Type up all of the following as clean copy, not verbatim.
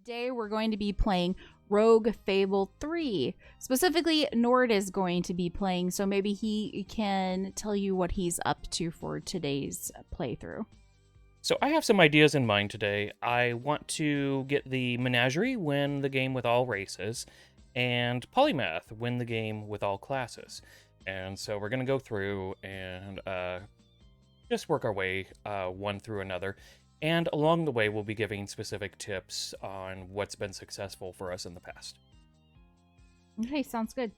Today we're going to be playing Rogue Fable 3. Specifically, Nord is going to be playing, so maybe he can tell you what he's up to for today's playthrough. So I have some ideas in mind today. I want to get the Menagerie, win the game with all races, and Polymath, win the game with all classes. And so we're going to go through and just work our way one through another. And along the way, we'll be giving specific tips on what's been successful for us in the past. Okay, sounds good.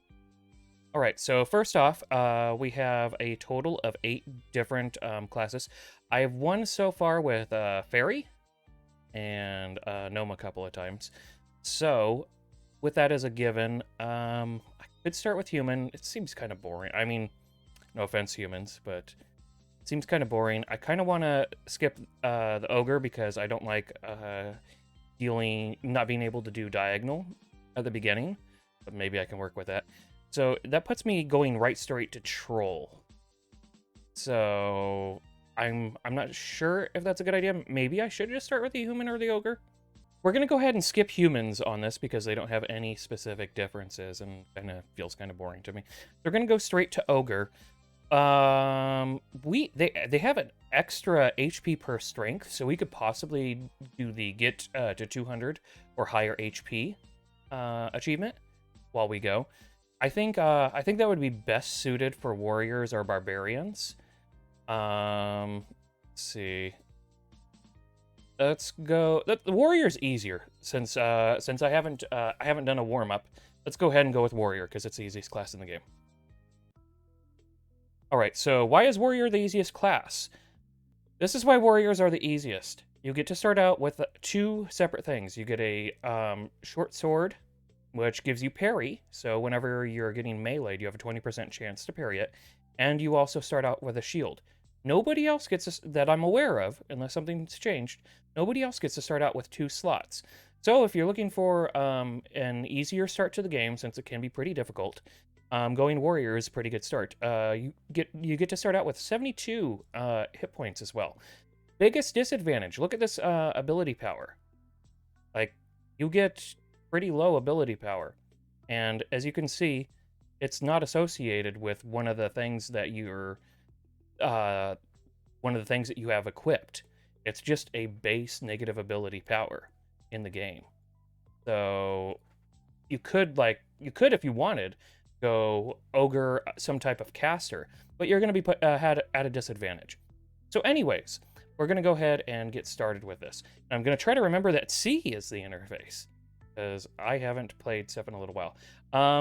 All right, so first off, we have a total of 8 different classes. I have won so far with Fairy and Gnome a couple of times. So, with that as a given, I could start with Human. It seems kind of boring. I mean, no offense, humans, but it seems kind of boring. I kind of want to skip the Ogre because I don't like not being able to do diagonal at the beginning, but maybe I can work with that. So that puts me going right straight to Troll. So I'm not sure if that's a good idea. Maybe I should just start with the Human or the Ogre. We're going to go ahead and skip Humans on this because they don't have any specific differences and kind of feels kind of boring to me. They're going to go straight to Ogre. They have an extra HP per strength, so we could possibly do the get to 200 or higher HP achievement while we go. I think that would be best suited for warriors or barbarians. Let's see. Let's go. The warrior's easier since I haven't done a warm up. Let's go ahead and go with warrior because it's the easiest class in the game. All right. So why is warrior the easiest class? This is why warriors are the easiest. You get to start out with 2 separate things. You get a short sword, which gives you parry, so whenever you're getting meleeed, you have a 20% chance to parry it, and you also start out with a shield. Nobody else gets this, that I'm aware of, unless something's changed, nobody else gets to start out with 2 slots. So if you're looking for an easier start to the game, since it can be pretty difficult, going warrior is a pretty good start. You get to start out with 72 hit points as well. Biggest disadvantage, look at this ability power. Like, you get pretty low ability power, and as you can see, it's not associated with one of the things that you have equipped. It's just a base negative ability power in the game. So you could if you wanted, go Ogre, some type of caster, but you're going to be at a disadvantage. So anyways, we're going to go ahead and get started with this. And I'm going to try to remember that C is the interface, because I haven't played stuff in a little while.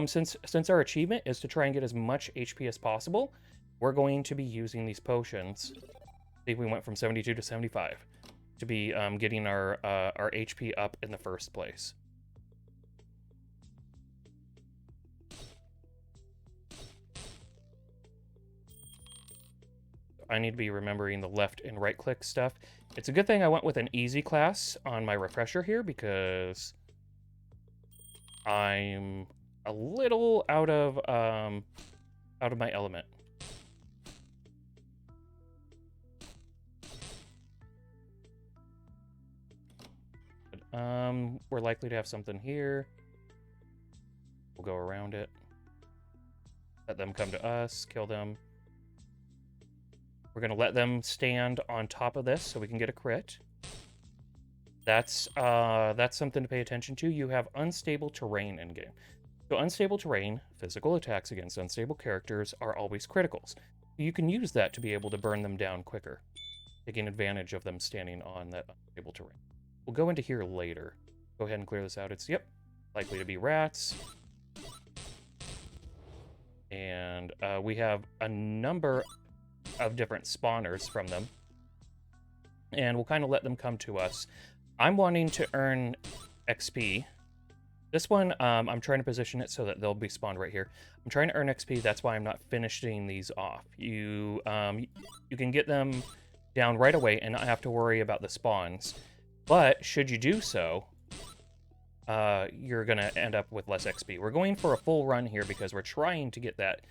Since our achievement is to try and get as much HP as possible, we're going to be using these potions. I think we went from 72 to 75 to be getting our HP up in the first place. I need to be remembering the left and right click stuff. It's a good thing I went with an easy class on my refresher here because I'm a little out of my element. But, we're likely to have something here. We'll go around it. Let them come to us, kill them. We're gonna let them stand on top of this so we can get a crit. That's something to pay attention to. You have unstable terrain in game. So unstable terrain, physical attacks against unstable characters are always criticals. You can use that to be able to burn them down quicker, taking advantage of them standing on that unstable terrain. We'll go into here later. Go ahead and clear this out. It's, likely to be rats. And we have a number of different spawners from them. And we'll kind of let them come to us. I'm wanting to earn XP. This one, I'm trying to position it so that they'll be spawned right here. I'm trying to earn XP, that's why I'm not finishing these off. You can get them down right away and not have to worry about the spawns. But, should you do so, you're going to end up with less XP. We're going for a full run here because we're trying to get that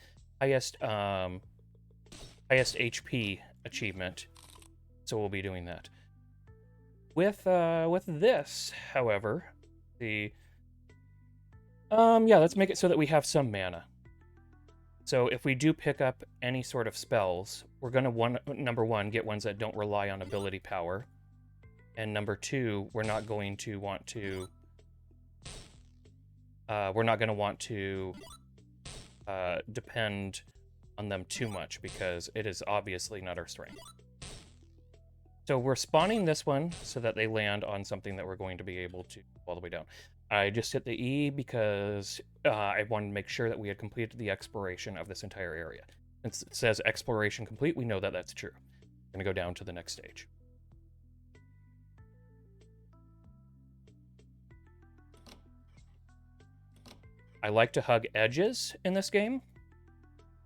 highest HP achievement. So we'll be doing that. With this, however, see. Yeah, let's make it so that we have some mana. So if we do pick up any sort of spells, we're going to, number one, get ones that don't rely on ability power. And number two, we're not going to want to... depend on them too much, because it is obviously not our strength. So we're spawning this one so that they land on something that we're going to be able to all the way down. I just hit the E because I wanted to make sure that we had completed the exploration of this entire area. Since it says exploration complete, we know that that's true. We're going to go down to the next stage. I like to hug edges in this game.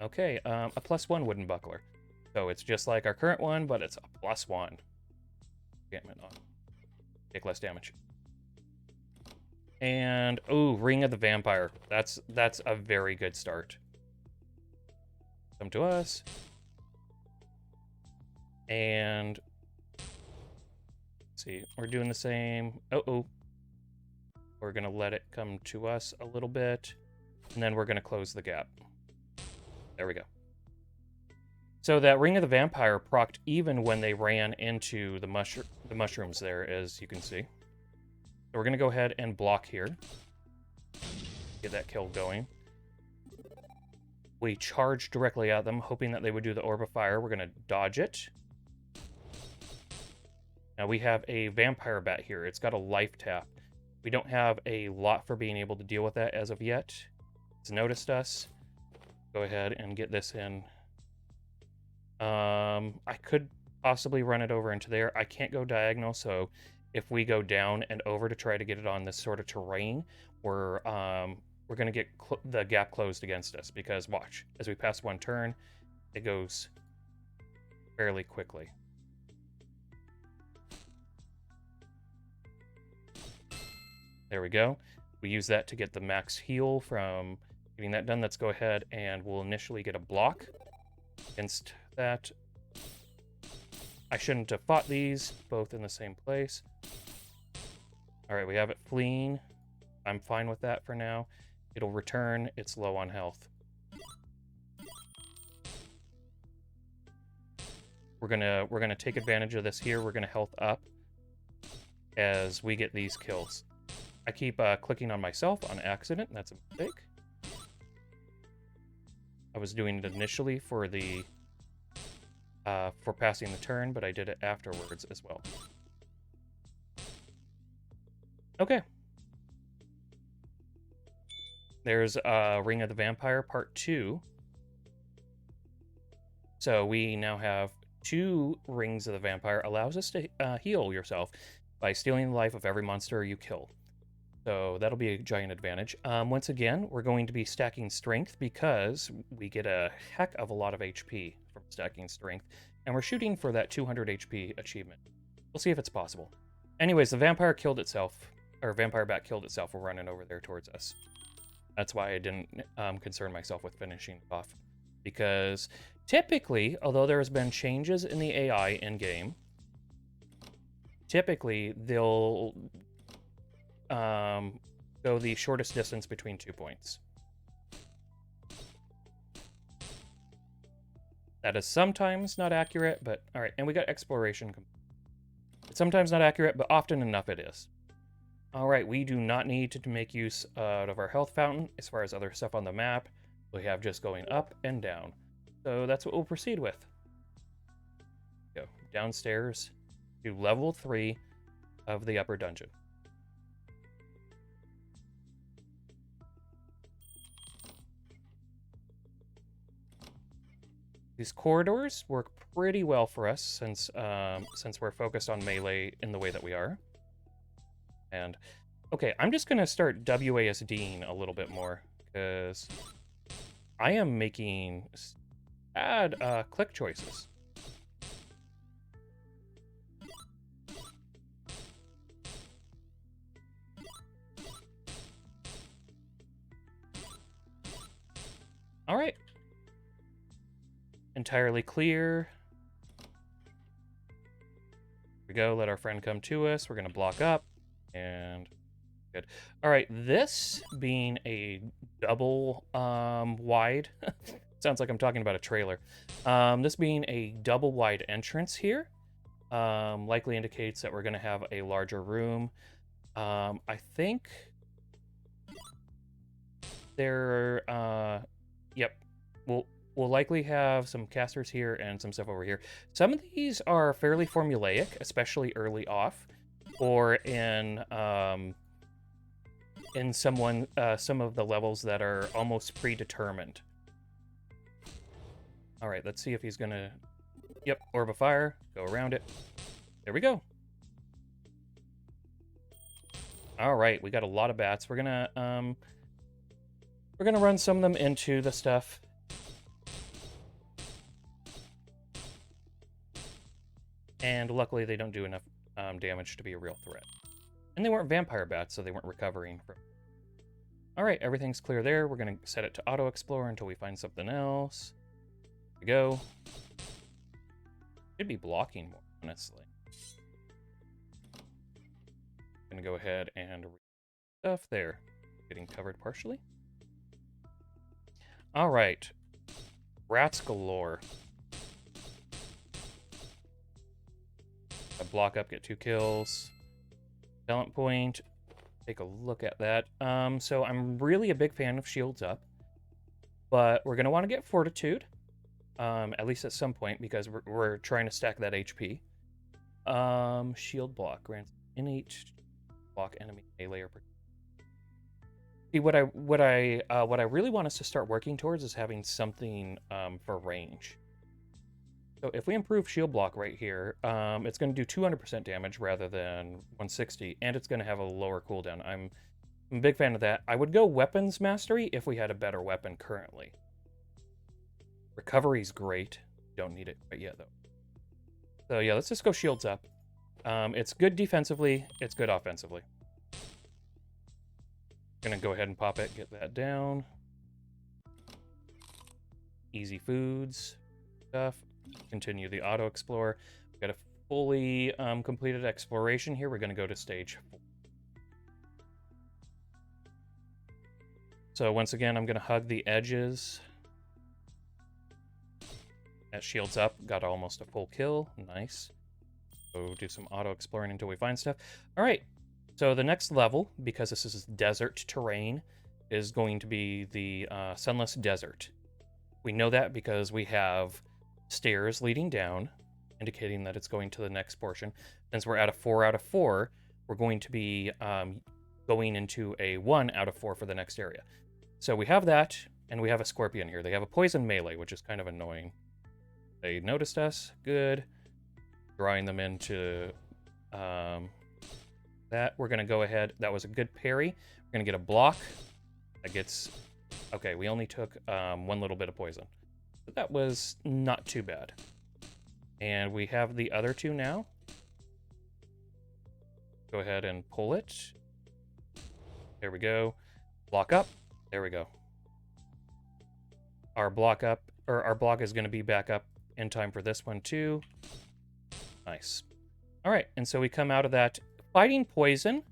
Okay, a +1 wooden buckler. So it's just like our current one, but it's a +1. Enchantment on. Take less damage. And, ooh, Ring of the Vampire. That's a very good start. Come to us. And, let's see, we're doing the same. Uh-oh. We're going to let it come to us a little bit, and then we're going to close the gap. There we go. So that Ring of the Vampire procced even when they ran into the mushrooms there, as you can see. So we're going to go ahead and block here. Get that kill going. We charge directly at them, hoping that they would do the Orb of Fire. We're going to dodge it. Now we have a Vampire Bat here. It's got a life tap. We don't have a lot for being able to deal with that as of yet. It's noticed us. Go ahead and get this in. I could possibly run it over into there. I can't go diagonal, so if we go down and over to try to get it on this sort of terrain, we're going to get the gap closed against us, because watch, as we pass one turn, it goes fairly quickly. There we go. We use that to get the max heal from getting that done. Let's go ahead and we'll initially get a block against that. I shouldn't have fought these both in the same place. All right, we have it fleeing. I'm fine with that for now. It'll return. It's low on health. We're gonna take advantage of this here. We're gonna health up as we get these kills. I keep clicking on myself on accident, and that's a mistake. I was doing it initially for the for passing the turn, but I did it afterwards as well. Okay. There's Ring of the Vampire Part 2. So we now have 2 Rings of the Vampire. Allows us to heal yourself by stealing the life of every monster you kill. So that'll be a giant advantage. Once again, we're going to be stacking strength because we get a heck of a lot of HP from stacking strength. And we're shooting for that 200 HP achievement. We'll see if it's possible. Anyways, the vampire killed itself, or vampire bat killed itself. We're running over there towards us. That's why I didn't concern myself with finishing it off. Because typically, although there has been changes in the AI in-game, typically they'll go the shortest distance between 2 points. That is sometimes not accurate, but all right. And we got exploration. It's sometimes not accurate, but often enough it is. All right, we do not need to make use of our health fountain as far as other stuff on the map. We have just going up and down. So that's what we'll proceed with. Go downstairs to level 3 of the upper dungeon. These corridors work pretty well for us since we're focused on melee in the way that we are. And okay, I'm just gonna start WASDing a little bit more because I am making bad click choices. All right. Entirely clear. Here we go. Let our friend come to us. We're going to block up. And Good. All right, this being a double wide, sounds like I'm talking about a trailer. This being a double wide entrance here, likely indicates that we're going to have a larger room. I think there, yep, we'll likely have some casters here and some stuff over here. Some of these are fairly formulaic, especially early off, or in some of the levels that are almost predetermined. All right, let's see if he's gonna. Yep, orb of fire. Go around it. There we go. All right, we got a lot of bats. We're gonna run some of them into the stuff. And luckily, they don't do enough damage to be a real threat. And they weren't vampire bats, so they weren't recovering from. All right, everything's clear there. We're gonna set it to auto explore until we find something else. There we go. Should be blocking more, honestly. Gonna go ahead and read stuff there. Getting covered partially. All right, rats galore. I block up, get 2 kills. Talent point. Take a look at that. So I'm really a big fan of shields up, but we're gonna want to get fortitude, at least at some point, because we're trying to stack that HP. Shield block grants innate block enemy melee or. See, what I really want us to start working towards is having something for range. So if we improve shield block right here, it's going to do 200% damage rather than 160, and it's going to have a lower cooldown. I'm a big fan of that. I would go weapons mastery if we had a better weapon currently. Recovery's great. Don't need it quite yet, though. So yeah, let's just go shields up. It's good defensively. It's good offensively. Gonna go ahead and pop it, get that down. Easy foods stuff. Continue the auto explore. We've got a fully completed exploration here. We're gonna go to stage 4. So once again, I'm gonna hug the edges. That shields up. Got almost a full kill. Nice. Go do some auto exploring until we find stuff. All right. So the next level, because this is desert terrain, is going to be the Sunless Desert. We know that because we have stairs leading down, indicating that it's going to the next portion. Since we're at a 4 out of 4, we're going to be going into a 1 out of 4 for the next area. So we have that, and we have a scorpion here. They have a poison melee, which is kind of annoying. They noticed us. Good. Drawing them into that. We're going to go ahead. That was a good parry. We're going to get a block. That gets... Okay, we only took 1 little bit of poison. But that was not too bad. And we have the other 2 now. Go ahead and pull it. There we go. Block up. There we go. Our block up, or our block is going to be back up in time for this one too. Nice. All right, and so we come out of that. Fighting poison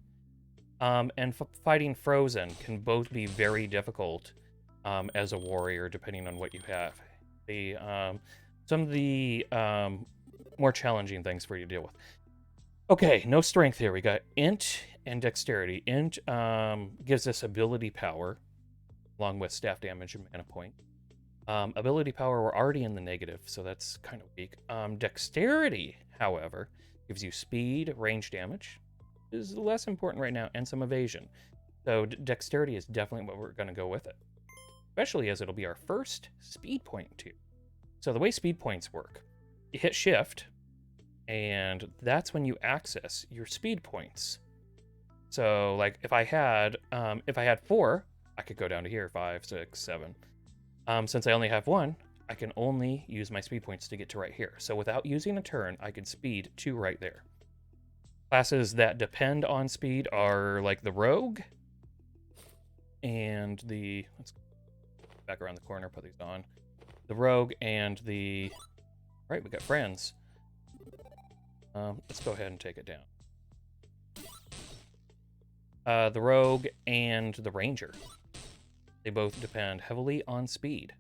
and fighting frozen can both be very difficult as a warrior, depending on what you have. Some of the more challenging things for you to deal with. Okay, no strength here. We got int and dexterity. Int gives us ability power, along with staff damage and mana point. Ability power, we're already in the negative, so that's kind of weak. Dexterity, however, gives you speed, range damage, is less important right now, and some evasion. So dexterity is definitely what we're going to go with it, especially as it'll be our first speed point too. So the way speed points work, you hit shift, and that's when you access your speed points. So like if I had 4, I could go down to here, 5, 6, 7. Since I only have 1, I can only use my speed points to get to right here. So without using a turn, I could speed to right there. Classes that depend on speed are like the Rogue and the... Let's go back around the corner, put these on. The Rogue and the... Right, we got friends. Let's go ahead and take it down. the rogue and the ranger. They both depend heavily on speed.